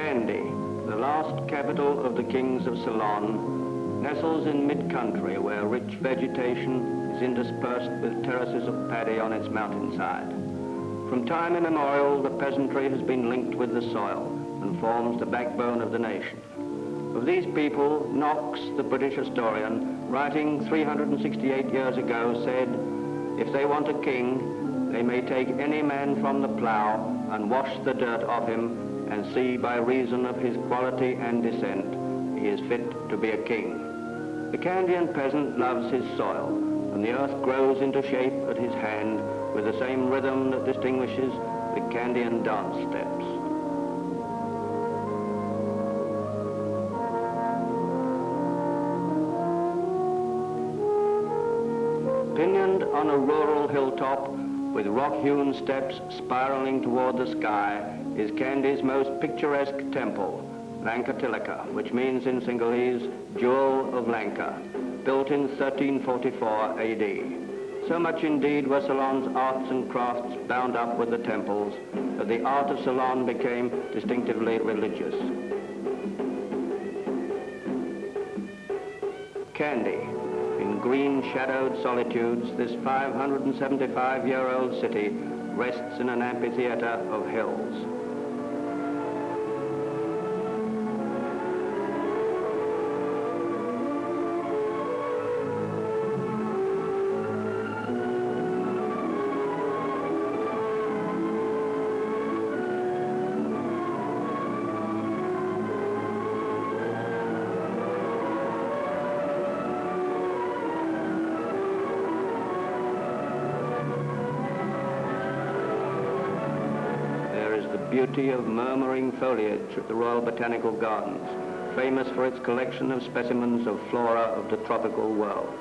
Kandy, the last capital of the kings of Ceylon, nestles in mid-country where rich vegetation is interspersed with terraces of paddy on its mountainside. From time immemorial, the peasantry has been linked with the soil and forms the backbone of the nation. Of these people, Knox, the British historian, writing 368 years ago, said, "If they want a king, they may take any man from the plough and wash the dirt off him and see by reason of his quality and descent, he is fit to be a king." The Kandian peasant loves his soil, and the earth grows into shape at his hand with the same rhythm that distinguishes the Kandian dance steps. Pinioned on a rural hilltop with rock-hewn steps spiraling toward the sky is Kandy's most picturesque temple, Lanka, which means in Sinhalese, Jewel of Lanka, built in 1344 AD. So much indeed were Ceylon's arts and crafts bound up with the temples that the art of Ceylon became distinctively religious. Kandy. In green shadowed solitudes, this 575-year-old city rests in an amphitheater of hills. Beauty of murmuring foliage at the Royal Botanical Gardens, famous for its collection of specimens of flora of the tropical world.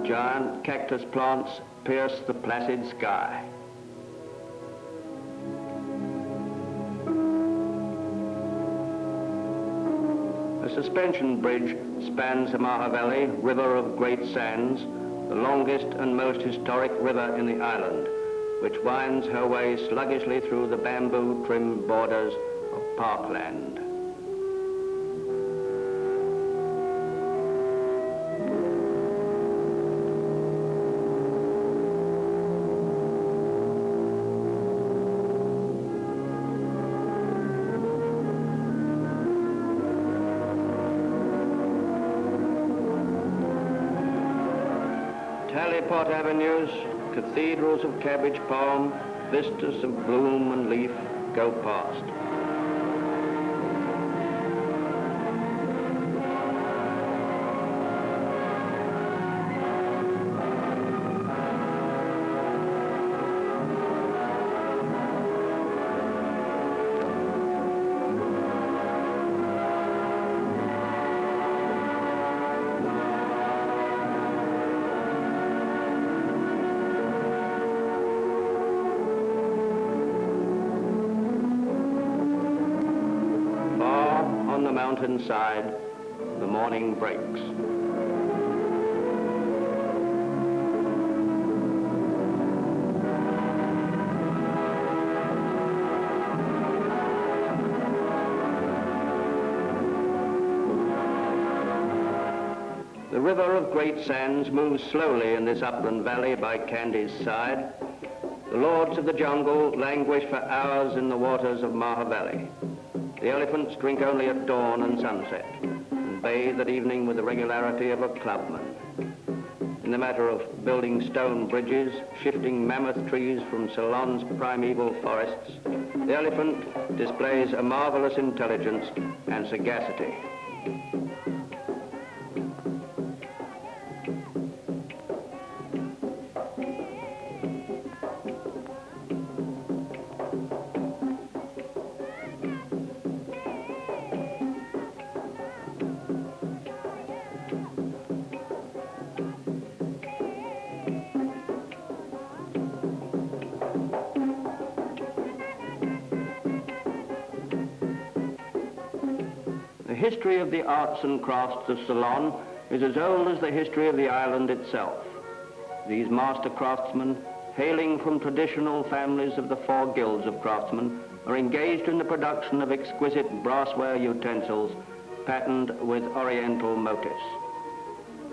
Giant cactus plants pierce the placid sky. A suspension bridge spans the Mahaveli, river of great sands, the longest and most historic river in the island, which winds her way sluggishly through the bamboo-trimmed borders of parkland. Pot avenues, cathedrals of cabbage palm, vistas of bloom and leaf go past. Mountainside, the morning breaks. The river of great sands moves slowly in this upland valley by Kandy's side. The lords of the jungle languish for hours in the waters of Mahaveli. The elephants drink only at dawn and sunset, and bathe at evening with the regularity of a clubman. In the matter of building stone bridges, shifting mammoth trees from Ceylon's primeval forests, the elephant displays a marvelous intelligence and sagacity. history of the arts and crafts of Ceylon is as old as the history of the island itself. These master craftsmen, hailing from traditional families of the 4 guilds of craftsmen, are engaged in the production of exquisite brassware utensils patterned with oriental motifs.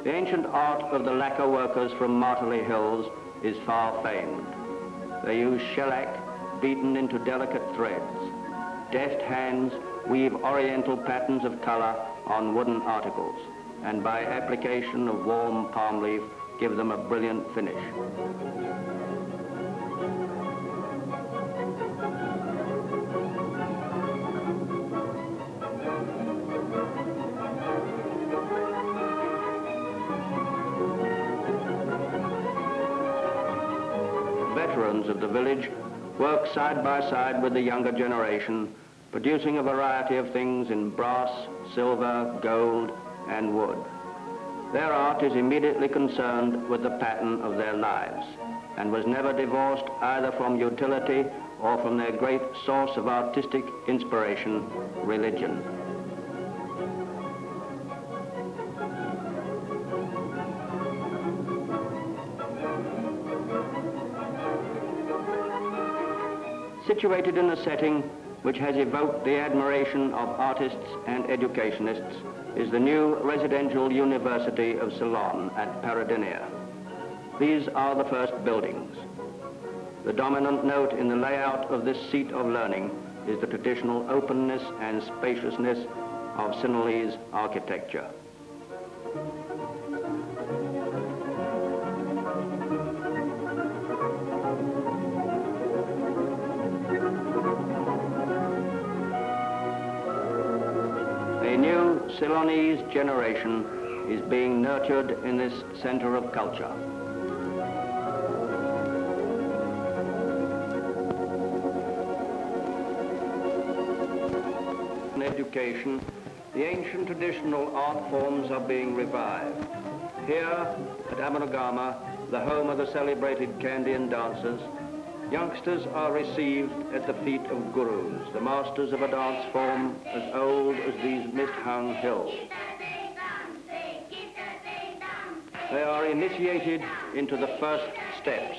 The ancient art of the lacquer workers from Martley Hills is far famed. They use shellac beaten into delicate threads. Deft hands weave oriental patterns of color on wooden articles, and by application of warm palm leaf give them a brilliant finish. Veterans of the village work side by side with the younger generation, producing a variety of things in brass, silver, gold, and wood. Their art is immediately concerned with the pattern of their lives, and was never divorced either from utility or from their great source of artistic inspiration, religion. Situated in a setting which has evoked the admiration of artists and educationists is the new residential University of Ceylon at Paradinia. These are the first buildings. The dominant note in the layout of this seat of learning is the traditional openness and spaciousness of Sinhalese architecture. A new Ceylonese generation is being nurtured in this center of culture. In education, the ancient traditional art forms are being revived. Here at Amanagama, the home of the celebrated Kandyan dancers, youngsters are received at the feet of gurus, the masters of a dance form as old as these mist-hung hills. They are initiated into the first steps.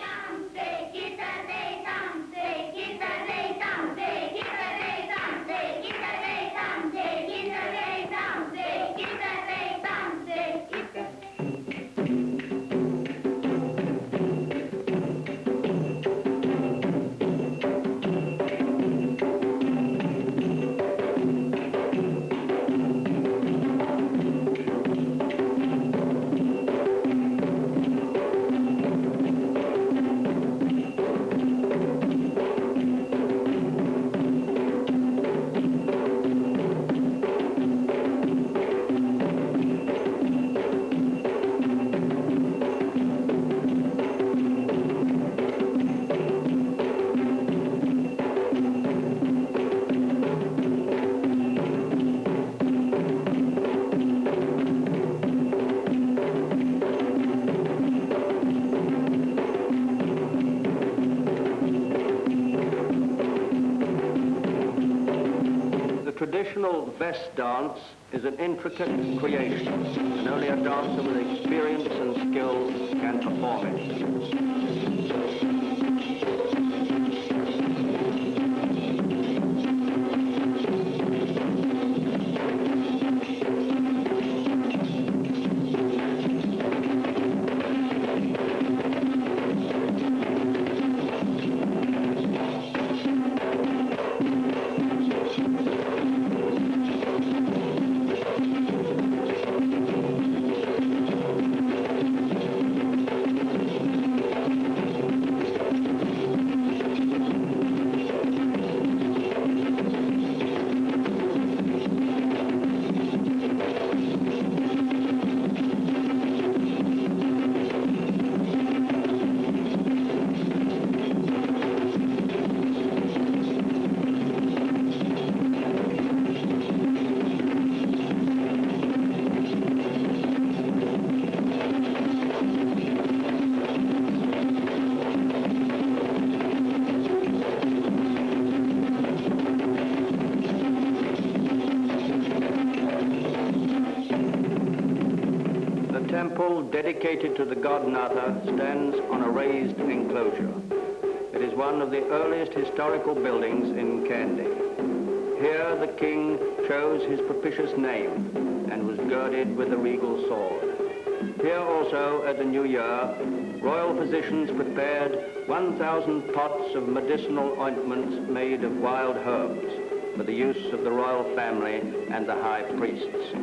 The traditional vest dance is an intricate creation, and only a dancer with experience and skill can perform it. temple dedicated to the god Natha stands on a raised enclosure. It is one of the earliest historical buildings in Kandy. Here the king chose his propitious name and was girded with the regal sword. Here also at the New Year, royal physicians prepared 1,000 pots of medicinal ointments made of wild herbs for the use of the royal family and the high priests.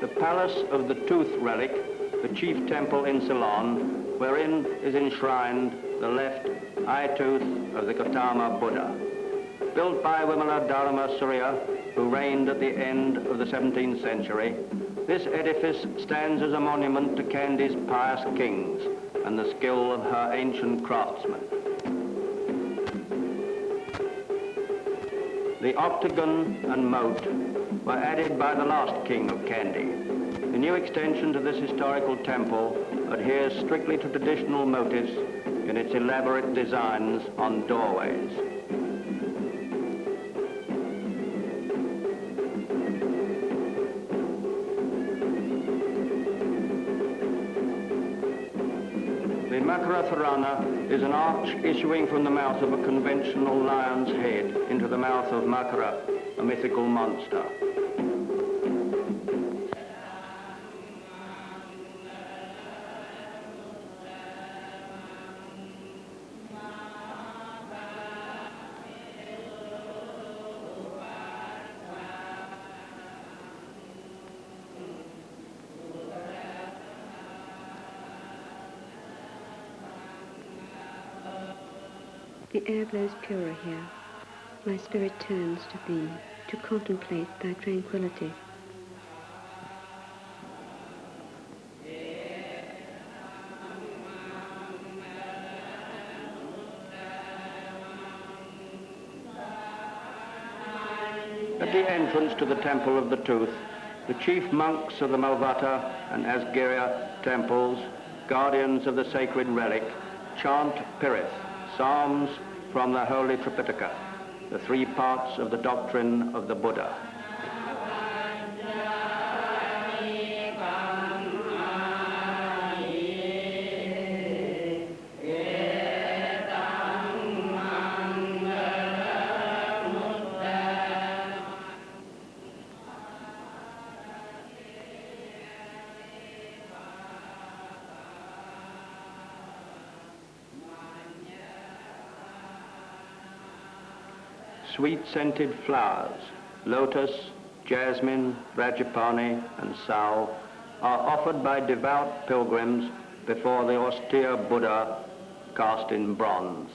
The Palace of the Tooth Relic, the chief temple in Ceylon, wherein is enshrined the left eye tooth of the Gautama Buddha. Built by Vimala Dharma Surya, who reigned at the end of the 17th century, this edifice stands as a monument to Kandy's pious kings and the skill of her ancient craftsmen. The octagon and moat were added by the last king of Kandy. The new extension to this historical temple adheres strictly to traditional motifs in its elaborate designs on doorways. The Makara is an arch issuing from the mouth of a conventional lion's head into the mouth of Makara, a mythical monster. The air blows purer here. My spirit turns to thee, to contemplate thy tranquility. At the entrance to the Temple of the Tooth, the chief monks of the Bඳvata and Asgirya temples, guardians of the sacred relic, chant Pirith, psalms from the holy Tripitaka, the three parts of the doctrine of the Buddha. Sweet-scented flowers, lotus, jasmine, rajapani, and sal, are offered by devout pilgrims before the austere Buddha cast in bronze.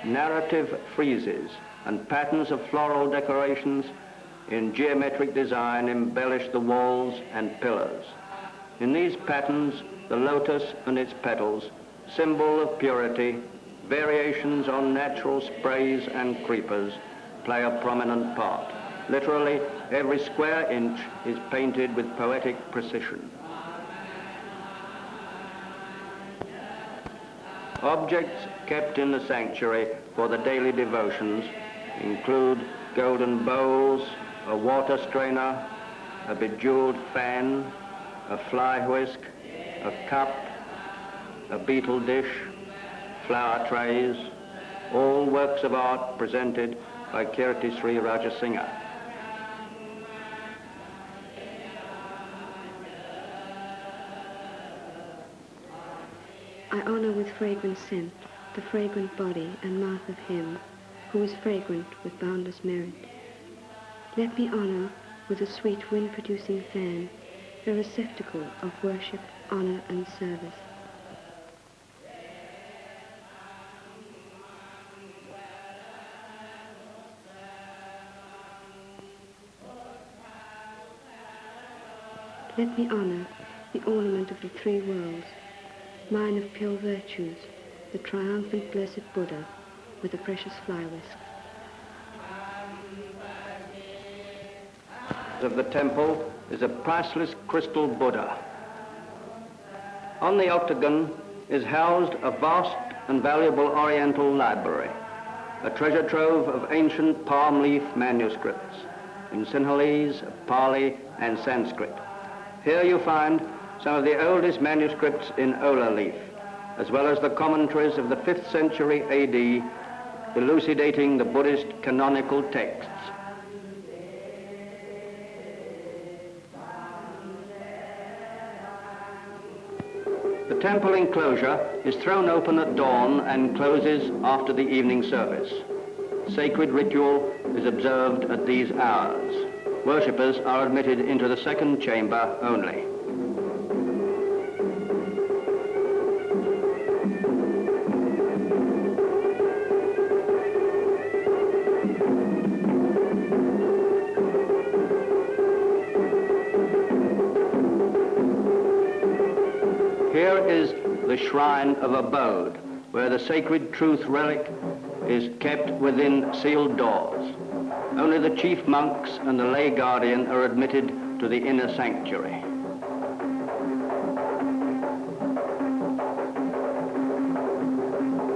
Narrative friezes and patterns of floral decorations in geometric design embellish the walls and pillars. In these patterns, the lotus and its petals, symbol of purity, variations on natural sprays and creepers, play a prominent part. Literally, every square inch is painted with poetic precision. Objects kept in the sanctuary for the daily devotions include golden bowls, a water strainer, a bejeweled fan, a fly whisk, a cup, a beetle dish, flower trays, all works of art presented by Kirti Sri Rajasingha. I honor with fragrant scent the fragrant body and mouth of him who is fragrant with boundless merit. Let me honor with a sweet wind-producing fan the receptacle of worship, honor, and service. Let me honor the ornament of the three worlds, mine of pure virtues, the triumphant blessed Buddha with the precious fly whisk. Of the temple is a priceless crystal Buddha. On the octagon is housed a vast and valuable Oriental library, a treasure trove of ancient palm leaf manuscripts in Sinhalese, Pali, and Sanskrit. Here you find some of the oldest manuscripts in Ola leaf, as well as the commentaries of the 5th century AD, elucidating the Buddhist canonical texts. The temple enclosure is thrown open at dawn and closes after the evening service. Sacred ritual is observed at these hours. Worshippers are admitted into the second chamber only. Here is the shrine of abode, where the sacred truth relic is kept within sealed doors. Only the chief monks and the lay guardian are admitted to the inner sanctuary.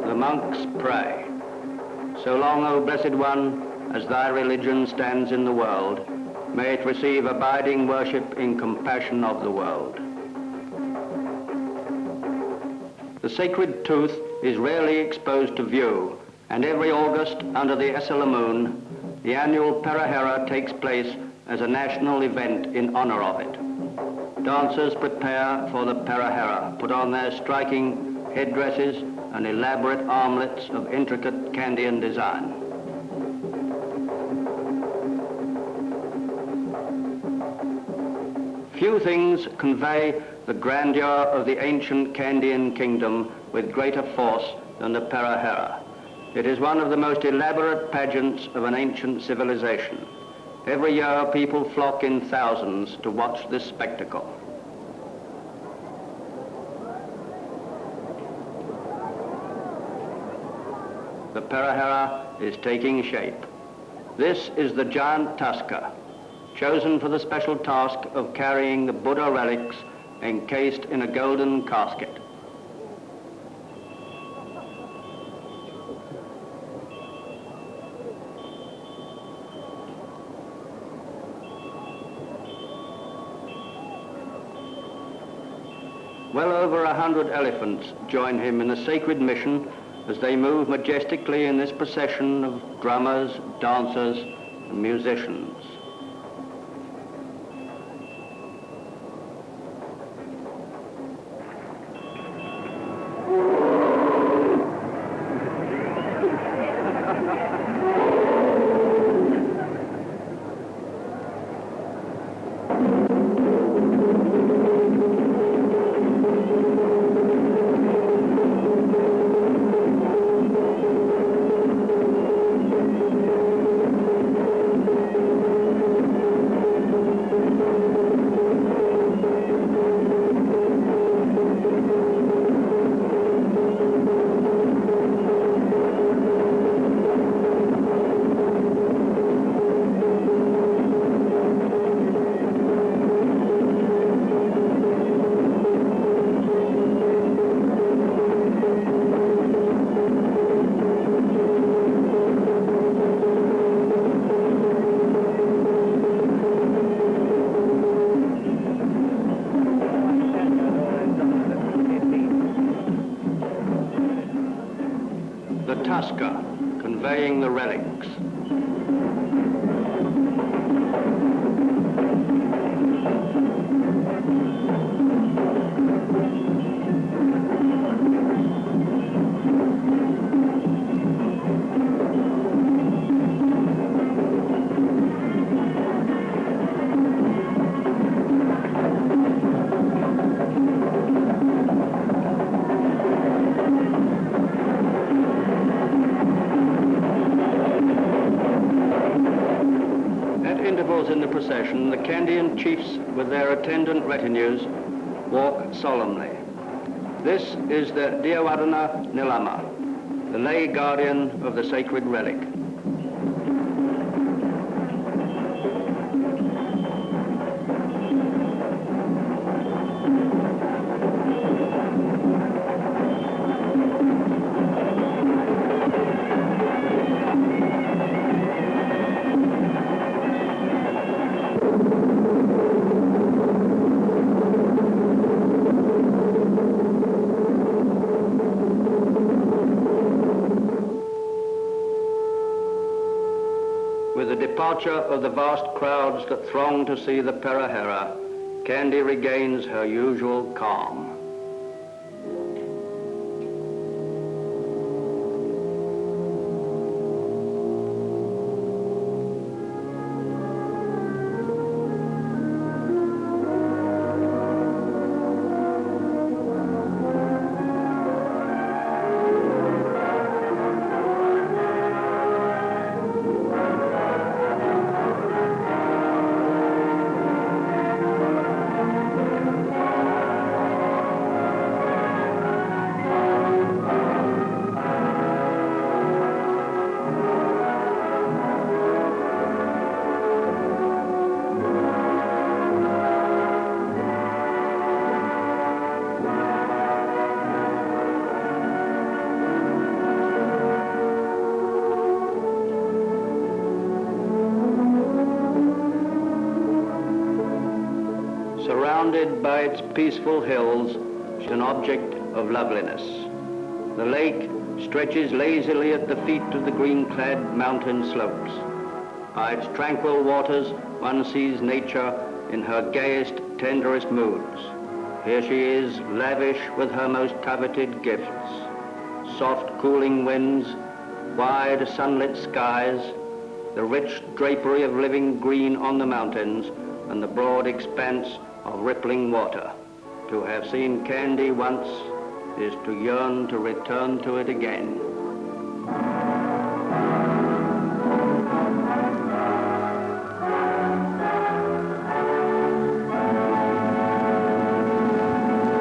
The monks pray. So long, O Blessed One, as thy religion stands in the world, may it receive abiding worship in compassion of the world. The sacred tooth is rarely exposed to view, and every August, under the Essala moon, the annual Parahera takes place as a national event in honor of it. Dancers prepare for the Parahera, put on their striking headdresses and elaborate armlets of intricate Kandyan design. Few things convey the grandeur of the ancient Kandyan kingdom with greater force than the Parahera. It is one of the most elaborate pageants of an ancient civilization. Every year people flock in thousands to watch this spectacle. The Parahera is taking shape. This is the giant tusker, chosen for the special task of carrying the Buddha relics encased in a golden casket. Well over 100 elephants join him in the sacred mission as they move majestically in this procession of drummers, dancers, and musicians. Conveying the relics. In the procession, the Kandyan chiefs with their attendant retinues walk solemnly. This is the Devaradana Nilama, the lay guardian of the sacred relic. With the departure of the vast crowds that throng to see the Perahera, Kandy regains her usual calm. Surrounded by its peaceful hills, is an object of loveliness. The lake stretches lazily at the feet of the green-clad mountain slopes. By its tranquil waters, one sees nature in her gayest, tenderest moods. Here she is, lavish with her most coveted gifts. Soft, cooling winds, wide, sunlit skies, the rich drapery of living green on the mountains, and the broad expanse of rippling water. To have seen Kandy once is to yearn to return to it again.